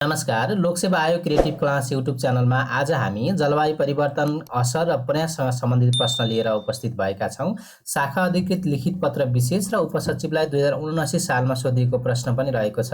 नमस्कार, लोकसेवा आयोग creative class YouTube च्यानलमा आज हामी जलवायु परिवर्तन असर र प्रयाससँग सम्बन्धित प्रश्न लिएर उपस्थित भएका छौँ। शाखा अधिकृत लिखित पत्र विशेष र उपसचिवलाई 2079 सालमा सोधिएको प्रश्न पनि रहेको छ।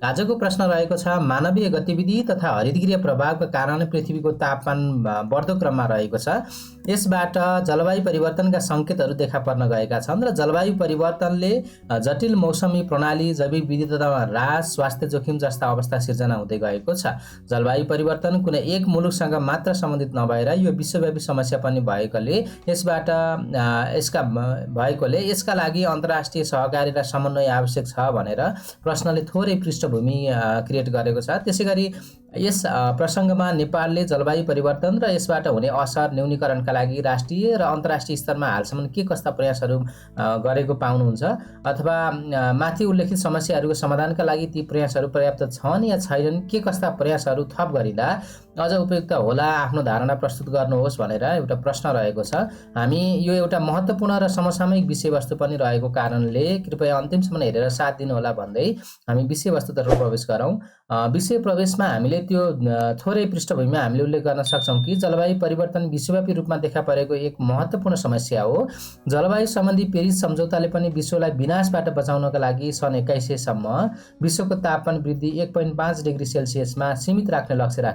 आजको प्रश्न रहेको छ, मानवीय गतिविधि तथा हरितगृह प्रभावका कारण पृथ्वीको तापमान बढ्दो क्रममा रहेको छ। यसबाट जलवायु परिवर्तनका सङ्केतहरू देखा पर्न गएका छन् र जलवायु परिवर्तनले जटिल मौसमी प्रणाली, जैविक विविधतामा ह्रास, स्वास्थ्य जोखिम जस्ता अवस्था सिर्जना हुँदै गएको छ। जलवायु परिवर्तन कुनै एक मुलुकसँग मात्र सम्बन्धित नभएर यो विश्वव्यापी समस्या पनि भएकोले यसका लागि अन्तर्राष्ट्रिय सहकारी र समन्वय आवश्यक छ भनेर प्रश्नले थोरै पृष्ठभूमि क्रिएट गरेको छ। त्यसैगरी यस प्रसङ्गमा नेपालले जलवायु परिवर्तन र यसबाट हुने असर न्यूनीकरणका लागि राष्ट्रिय र अन्तर्राष्ट्रिय स्तरमा हालसम्म के कस्ता प्रयासहरू गरेको पाउनुहुन्छ, अथवा माथि उल्लेखित समस्याहरूको समाधानका लागि ती प्रयासहरू पर्याप्त छन् या छैनन्, के कस्ता प्रयासहरू थप गरिँदा अझ उपयुक्त होला, आफ्नो धारणा प्रस्तुत गर्नुहोस् भनेर एउटा प्रश्न रहेको छ। हामी यो एउटा महत्त्वपूर्ण र समसामयिक विषयवस्तु पनि रहेको कारणले कृपया अन्तिमसम्म हेरेर साथ दिनुहोला भन्दै हामी विषयवस्तुतर्फ प्रवेश गरौँ। विषय प्रवेशमा हामीले त्यो थोरै पृष्ठभूमिमा हामीले उल्लेख गर्न सक्छौँ कि जलवायु परिवर्तन विश्वव्यापी रूपमा देखा परेको एक महत्त्वपूर्ण समस्या हो। जलवायु सम्बन्धी पेरिस सम्झौताले पनि विश्वलाई विनाशबाट बचाउनका लागि सन् 2100 सम्म विश्वको तापमान वृद्धि 1.5 डिग्री सेल्सियसमा सीमित राख्ने लक्ष्य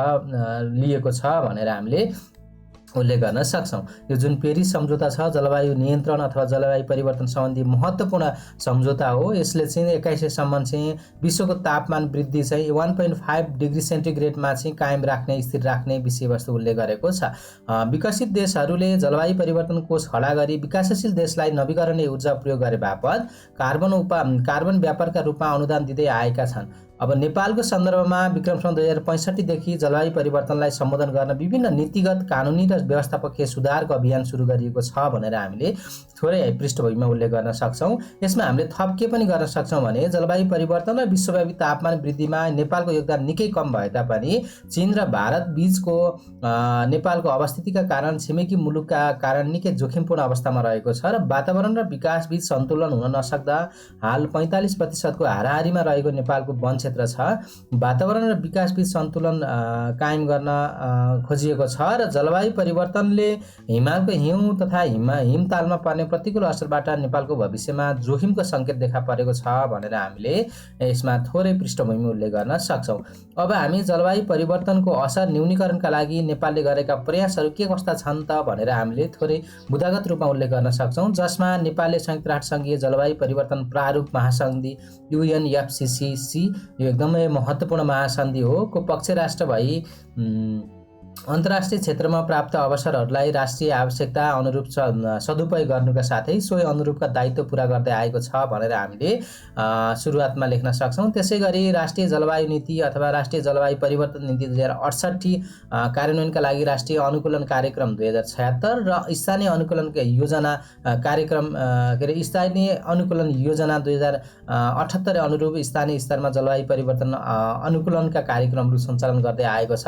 लिएको छ भनेर हामीले उल्लेख गर्न सक्छौँ। यो जुन पेरिस सम्झौता छ, जलवायु नियन्त्रण अथवा जलवायु परिवर्तन सम्बन्धी महत्त्वपूर्ण सम्झौता हो। यसले चाहिँ 2100 सम्म चाहिँ विश्वको तापमान वृद्धि चाहिँ 1.5 डिग्री सेन्टिग्रेडमा चाहिँ कायम राख्ने, स्थिर राख्ने विषयवस्तु उल्लेख गरेको छ। विकसित देशहरूले जलवायु परिवर्तन कोष खडा गरी विकासशील देशलाई नवीकरणीय ऊर्जा प्रयोग गरे बापत कार्बन व्यापारका रूपमा अनुदान दिँदै आएका छन्। अब नेपालको सन्दर्भमा विक्रमसम्म 2065 देखि जलवायु परिवर्तनलाई सम्बोधन गर्न विभिन्न नीतिगत, कानुनी र व्यवस्थापकीय सुधारको अभियान सुरु गरिएको छ भनेर हामीले थोरै पृष्ठभूमिमा उल्लेख गर्न सक्छौँ। यसमा हामीले थप के पनि गर्न सक्छौँ भने जलवायु परिवर्तन र विश्वव्यापी तापमान वृद्धिमा नेपालको योगदान निकै कम भए तापनि चीन र भारत बीचको नेपालको अवस्थितिका कारण छिमेकी मुलुकका कारण निकै जोखिमपूर्ण अवस्थामा रहेको छ र वातावरण र विकास बीच सन्तुलन हुन नसक्दा हाल 45% को हाराहारीमा रहेको नेपालको वन क्षेत्र छ। वातावरण र विकास बीच सन्तुलन कायम गर्न खोजिएको छ र जलवायु परिवर्तनले हिमालको हिउँ तथा हिमतालमा पर्ने प्रतिकूल असरबाट नेपालको भविष्यमा जोखिमको सङ्केत देखा परेको छ भनेर हामीले यसमा थोरै पृष्ठभूमि उल्लेख गर्न सक्छौँ। अब हामी जलवायु परिवर्तनको असर न्यूनीकरणका लागि नेपालले गरेका प्रयासहरू के कस्ता छन् त भनेर हामीले थोरै बुदागत रूपमा उल्लेख गर्न सक्छौँ, जसमा नेपालले संयुक्त राष्ट्रसङ्घीय जलवायु परिवर्तन प्रारूप महासन्धि UNFCCC, यो एकदमै महत्त्वपूर्ण महासन्धि हो, को पक्ष राष्ट्र भई अन्तर्राष्ट्रिय क्षेत्रमा प्राप्त अवसरहरूलाई राष्ट्रिय आवश्यकता अनुरूप सदुपयोग गर्नुका साथै सोही अनुरूपका दायित्व पुरा गर्दै आएको छ भनेर हामीले सुरुवातमा लेख्न सक्छौँ। त्यसै गरी राष्ट्रिय जलवायु नीति अथवा राष्ट्रिय जलवायु परिवर्तन नीति 2068 कार्यान्वयनका लागि राष्ट्रिय अनुकूलन कार्यक्रम 2076 र स्थानीय अनुकूलन योजना कार्यक्रम स्थानीय अनुकूलन योजना 2078 अनुरूप स्थानीय स्तरमा जलवायु परिवर्तन अनुकूलनका कार्यक्रमहरू सञ्चालन गर्दै आएको छ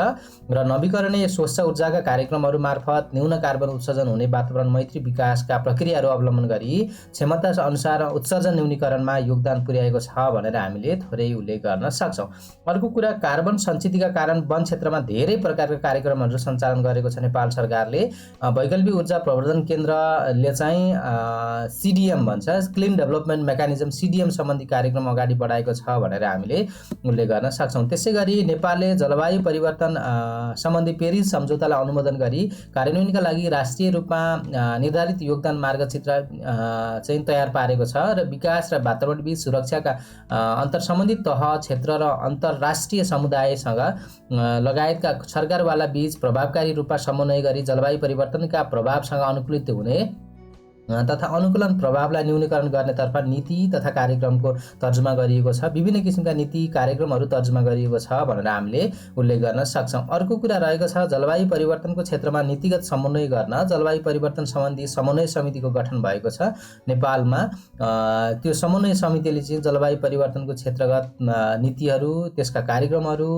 र नवीकरणीय स्वच्छ ऊर्जाका कार्यक्रमहरू मार्फत न्यून कार्बन उत्सर्जन हुने वातावरण मैत्री विकासका प्रक्रियाहरू अवलम्बन गरी क्षमता अनुसार उत्सर्जन न्यूनीकरणमा योगदान पुर्याएको छ भनेर हामीले थोरै उल्लेख गर्न सक्छौँ। अर्को कुरा, कार्बन सञ्चितका कारण वन क्षेत्रमा धेरै प्रकारका कार्यक्रमहरू सञ्चालन गरेको छ नेपाल सरकारले। वैकल्पिक ऊर्जा प्रवर्धन केन्द्रले चाहिँ CDM भन्छ, क्लिन डेभलपमेन्ट मेकानिजम CDM सम्बन्धी कार्यक्रम अगाडि बढाएको छ भनेर हामीले उल्लेख गर्न सक्छौँ। त्यसै गरी नेपालले जलवायु परिवर्तन सम्बन्धी पेरिस सम्झौतालाई अनुमोदन गरी कार्यान्वयनका लागि राष्ट्रिय रूपमा निर्धारित योगदान मार्गचित्र चाहिँ तयार पारेको छ र विकास र वातावरण बीच सुरक्षाका अन्तर्सम्बन्धित तह, क्षेत्र र अन्तर्राष्ट्रिय समुदायसँग लगायतका सरकारवाला बीच प्रभावकारी रूपमा समन्वय गरी जलवायु परिवर्तनका प्रभावसँग अनुकूलित हुने तथा अनुकूलन प्रभावलाई न्यूनीकरण गर्नेतर्फ नीति तथा कार्यक्रमको तर्जुमा गरिएको छ। विभिन्न किसिमका नीति कार्यक्रमहरू तर्जुमा गरिएको छ भनेर हामीले उल्लेख गर्न सक्छौँ। अर्को कुरा रहेको छ, जलवायु परिवर्तनको क्षेत्रमा नीतिगत समन्वय गर्न जलवायु परिवर्तन सम्बन्धी समन्वय समितिको गठन भएको छ नेपालमा। त्यो समन्वय समितिले चाहिँ जलवायु परिवर्तनको क्षेत्रगत नीतिहरू, त्यसका कार्यक्रमहरू,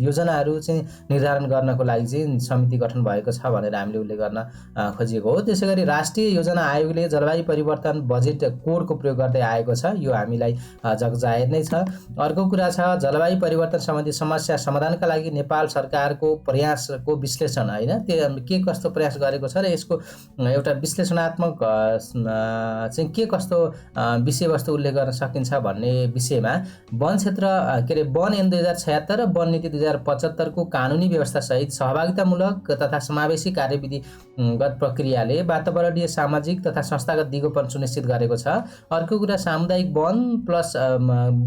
योजनाहरू चाहिँ निर्धारण गर्नको लागि चाहिँ समिति गठन भएको छ भनेर हामीले उल्लेख गर्न खोजिएको हो। त्यसै गरी राष्ट्रिय योजना आयोगले जलवायु परिवर्तन बजेट कोडको प्रयोग गर्दै आएको छ, यो हामीलाई जगजाहेर नै छ। अर्को कुरा छ जलवायु परिवर्तन सम्बन्धी समस्या समाधानका लागि नेपाल सरकारको प्रयासको विश्लेषण होइन, त्यो के कस्तो प्रयास गरेको छ र यसको एउटा विश्लेषणात्मक चाहिँ के कस्तो विषयवस्तु उल्लेख गर्न सकिन्छ भन्ने विषयमा वन क्षेत्र वन ऐन 2076 र वन नीति 2075 को कानुनी व्यवस्था सहित सहभागितामूलक तथा समावेशी कार्यविधिगत प्रक्रियाले वातावरणीय सामाजिक तथा संस्थागत दिगोपन सुनिश्चित गरेको छ। अर्को कुरा सामुदायिक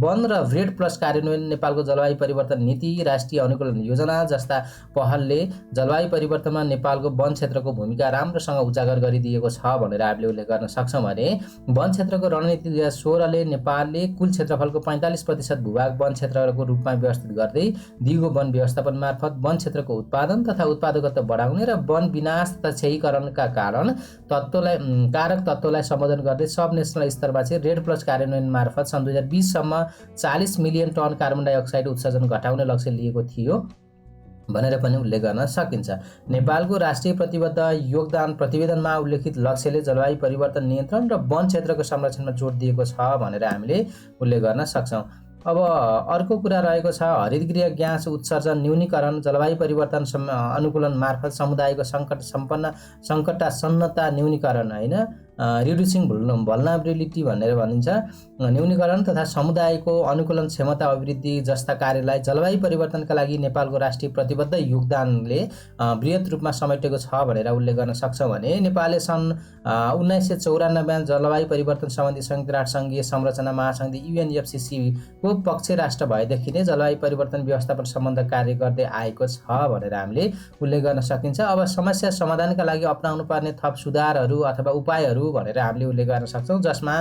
वन र रेड प्लस कार्यान्वयन नेपालको जलवायु परिवर्तन नीति, राष्ट्रिय अनुकूलन योजना जस्ता पहलले जलवायु परिवर्तनमा नेपालको वन क्षेत्रको भूमिका राम्रोसँग उजागर गरिदिएको छ भनेर हामीले उल्लेख गर्न सक्छौँ भने वन क्षेत्रको रणनीति 2016 ले नेपालले कुल क्षेत्रफलको 45% भूभाग वन क्षेत्रको रूपमा व्यवस्थित गर्दै दिगो वन व्यवस्थापन मार्फत वन क्षेत्रको उत्पादन तथा उत्पादकता बढाउने र वन विनाश तथा क्षयीकरणका कारक तत्त्वलाई सम्बोधन गर्दै सब नेसनल स्तरमा चाहिँ रेड प्लस कार्यान्वयन मार्फत सन् 2020 सम्म 40 मिलियन टन कार्बन डाइअक्साइड उत्सर्जन घटाउने लक्ष्य लिएको थियो भनेर पनि उल्लेख गर्न सकिन्छ। नेपालको राष्ट्रिय प्रतिबद्ध योगदान प्रतिवेदनमा उल्लेखित लक्ष्यले जलवायु परिवर्तन नियन्त्रण र वन क्षेत्रको संरक्षणमा जोड दिएको छ भनेर हामीले उल्लेख गर्न सक्छौँ। अब अर्को कुरा रहेको छ हरितगृह ग्यास उत्सर्जन न्यूनीकरण, जलवायु परिवर्तन अनुकूलन मार्फत समुदायको सङ्कटासन्नता न्यूनीकरण होइन, रिड्युसिङ भल्नरेबिलिटी भनेर भनिन्छ, न्यूनीकरण तथा समुदायको अनुकूलन क्षमता अभिवृद्धि जस्ता कार्यलाई जलवायु परिवर्तनका लागि नेपालको राष्ट्रिय प्रतिबद्ध योगदानले बृहत रूपमा समेटेको छ भनेर उल्लेख गर्न सक्छौँ भने नेपालले सन् 1994 जलवायु परिवर्तन सम्बन्धी संयुक्त राष्ट्रसङ्घीय संरचना महासन्धि UNFCCC को पक्ष राष्ट्र भएदेखि नै जलवायु परिवर्तन व्यवस्थापन सम्बन्ध कार्य गर्दै आएको छ भनेर हामीले उल्लेख गर्न सकिन्छ। अब समस्या समाधानका लागि अपनाउनु पर्ने थप सुधारहरू अथवा उपायहरू भनेर हामीले उल्लेख गर्न सक्छौँ, जसमा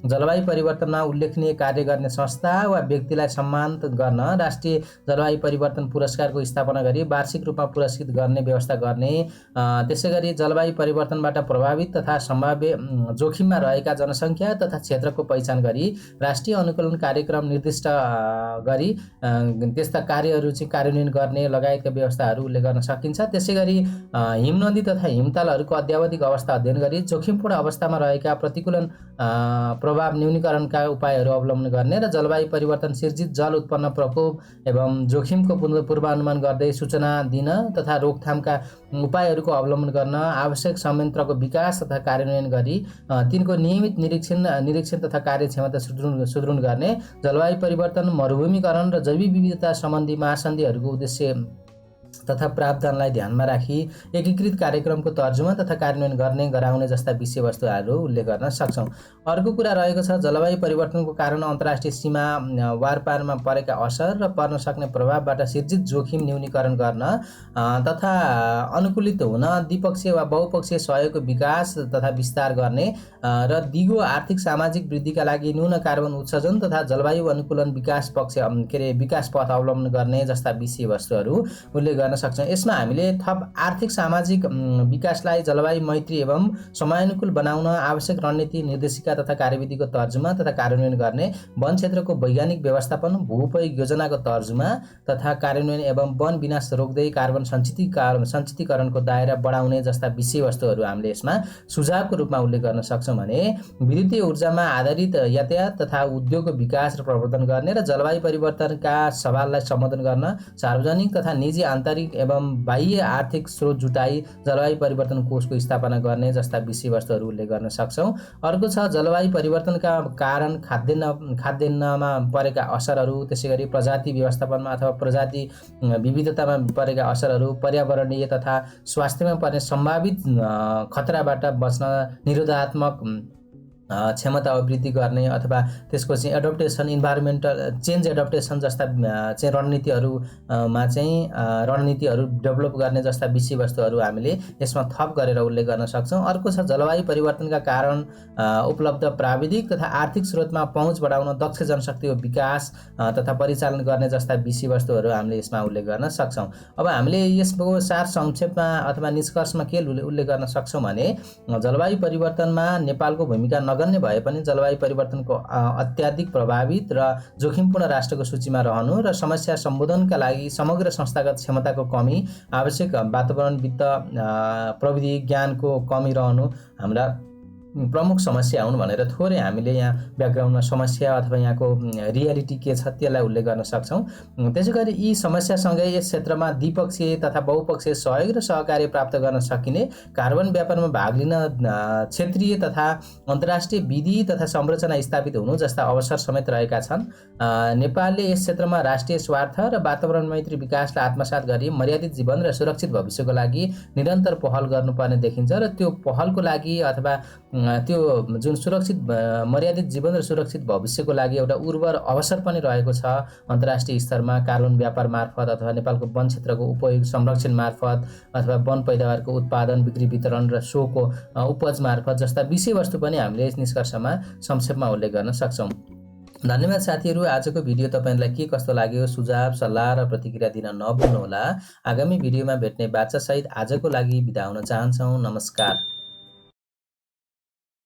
जलवायु परिवर्तनमा उल्लेखनीय कार्य गर्ने संस्था वा व्यक्तिलाई सम्मान गर्न राष्ट्रिय जलवायु परिवर्तन पुरस्कारको स्थापना गरी वार्षिक रूपमा पुरस्कृत गर्ने व्यवस्था गर्ने, त्यसैगरी जलवायु परिवर्तनबाट प्रभावित तथा सम्भाव्य जोखिममा रहेका जनसङ्ख्या तथा क्षेत्रको पहिचान गरी राष्ट्रिय अनुकूलन कार्यक्रम निर्दिष्ट गरी त्यस्ता कार्यहरू चाहिँ कार्यान्वयन गर्ने लगायतका व्यवस्थाहरू उल्लेख गर्न सकिन्छ। त्यसैगरी हिमनदी तथा हिमतालहरूको अद्यावधिक अवस्था अध्ययन गरी जोखिमपूर्ण अवस्थामा रहेका प्रतिकूलन प्रभाव न्यूनीकरणका उपायहरू अवलम्बन गर्ने र जलवायु परिवर्तन सिर्जित जल उत्पन्न प्रकोप एवं जोखिमको पूर्वानुमान गर्दै सूचना दिन तथा रोकथामका उपायहरूको अवलम्बन गर्न, आवश्यक संयन्त्रको विकास तथा कार्यान्वयन गरी तिनको नियमित निरीक्षण तथा कार्यक्षमता सुदृढ गर्ने, जलवायु परिवर्तन, मरुभूमिकरण र जैविक विविधता सम्बन्धी महासन्धिहरूको उद्देश्य तथा प्रावधानलाई ध्यानमा राखी एकीकृत कार्यक्रमको तर्जुमा तथा कार्यान्वयन गराउने जस्ता विषयवस्तुहरू उल्लेख गर्न सक्छौँ। अर्को कुरा रहेको छ जलवायु परिवर्तनको कारण अन्तर्राष्ट्रिय सीमा वारपारमा परेका असर र पर्न सक्ने प्रभावबाट सिर्जित जोखिम न्यूनीकरण गर्न तथा अनुकूलित हुन द्विपक्षीय वा बहुपक्षीय सहयोगको विकास तथा विस्तार गर्ने र दिगो आर्थिक सामाजिक वृद्धिका लागि न्यून कार्बन उत्सर्जन तथा जलवायु अनुकूलन विकास पथ अवलम्बन गर्ने जस्ता विषयवस्तुहरू उल्लेख गर्न सक्छौँ। यसमा हामीले थप आर्थिक सामाजिक विकासलाई जलवायु मैत्री एवं समयानुकूल बनाउन आवश्यक रणनीति निर्देशिका तथा कार्यविधिको तर्जुमा तथा कार्यान्वयन गर्ने, वन क्षेत्रको वैज्ञानिक व्यवस्थापन, भूउपयोग योजनाको तर्जुमा तथा कार्यान्वयन एवं वन विनाश रोक्दै कार्बन सञ्चितीकरणको दायरा बढाउने जस्ता विषयवस्तुहरू हामीले यसमा सुझावको रूपमा उल्लेख गर्न सक्छौँ भने विद्युतीय ऊर्जामा आधारित यातायात तथा उद्योगको विकास र प्रवर्धन गर्ने र जलवायु परिवर्तनका सवाललाई सम्बोधन गर्न सार्वजनिक तथा निजी आन्तरिक एवं बाह्य आर्थिक स्रोत जुटाई जलवायु परिवर्तन कोषको स्थापना गर्ने जस्ता विषयवस्तुहरू उल्लेख गर्न सक्छौँ। अर्को छ जलवायु परिवर्तनका कारण खाद्यान्नमा परेका असरहरू, त्यसैगरी प्रजाति व्यवस्थापनमा अथवा प्रजाति विविधतामा परेका असरहरू, पर्यावरणीय तथा स्वास्थ्यमा पर्ने सम्भावित खतराबाट बच्न निरोधात्मक क्षमता अभिवृद्धि गर्ने अथवा त्यसको चाहिँ एडप्टेसन, इन्भाइरोमेन्टल चेन्ज एडप्टेसन जस्ता चाहिँ रणनीतिहरू डेभलप गर्ने जस्ता विषयवस्तुहरू हामीले यसमा थप गरेर उल्लेख गर्न सक्छौँ। अर्को छ जलवायु परिवर्तनका कारण उपलब्ध प्राविधिक तथा आर्थिक स्रोतमा पहुँच बढाउन दक्ष जनशक्तिको विकास तथा परिचालन गर्ने जस्ता विषयवस्तुहरू हामीले यसमा उल्लेख गर्न सक्छौँ। अब हामीले यसको सार संक्षेपमा अथवा निष्कर्षमा के उल्लेख गर्न सक्छौँ भने जलवायु परिवर्तनमा नेपालको भूमिका नगण्य भए पनि जलवायु परिवर्तनको अत्याधिक प्रभावित र जोखिमपूर्ण राष्ट्रको सूचीमा रहनु र समस्या सम्बोधनका लागि समग्र संस्थागत क्षमताको कमी, आवश्यक वातावरण वित्त प्रविधि ज्ञानको कमी रहनु हाम्रा प्रमुख समस्या हुन् भनेर थोरै हामीले यहाँ ब्याकग्राउन्डमा समस्या अथवा यहाँको रियालिटी के छ त्यसलाई उल्लेख गर्न सक्छौँ। त्यसैगरी यी समस्यासँगै यस क्षेत्रमा द्विपक्षीय तथा बहुपक्षीय सहयोग र सहकार्य प्राप्त गर्न सकिने कार्बन व्यापारमा भाग लिन क्षेत्रीय तथा अन्तर्राष्ट्रिय विधि तथा संरचना स्थापित हुनु जस्ता अवसर समेत रहेका छन्। नेपालले यस क्षेत्रमा राष्ट्रिय स्वार्थ र वातावरण मैत्री विकासलाई आत्मसात गरी मर्यादित जीवन र सुरक्षित भविष्यको लागि निरन्तर पहल गर्नुपर्ने देखिन्छ र त्यो पहलको लागि अथवा त्यो जुन सुरक्षित मर्यादित जीवन र सुरक्षित भविष्यको लागि एउटा उर्वर अवसर पनि रहेको छ। अन्तर्राष्ट्रिय स्तरमा कार्बन व्यापार मार्फत अथवा नेपालको वन क्षेत्रको उपयोग संरक्षण मार्फत अथवा वन पैदावारको उत्पादन बिक्री वितरण र सोको उपज मार्फत जस्ता विषयवस्तु पनि हामीले यस निष्कर्षमा संक्षेपमा उल्लेख गर्न सक्छौँ। धन्यवाद साथीहरू। आजको भिडियो तपाईलाई के कस्तो लाग्यो सुझाव सल्लाह र प्रतिक्रिया दिन नभुल्नुहोला। आगामी भिडियोमा भेट्ने बाचासहित आजको लागि बिदा हुन चाहन्छौँ। नमस्कार।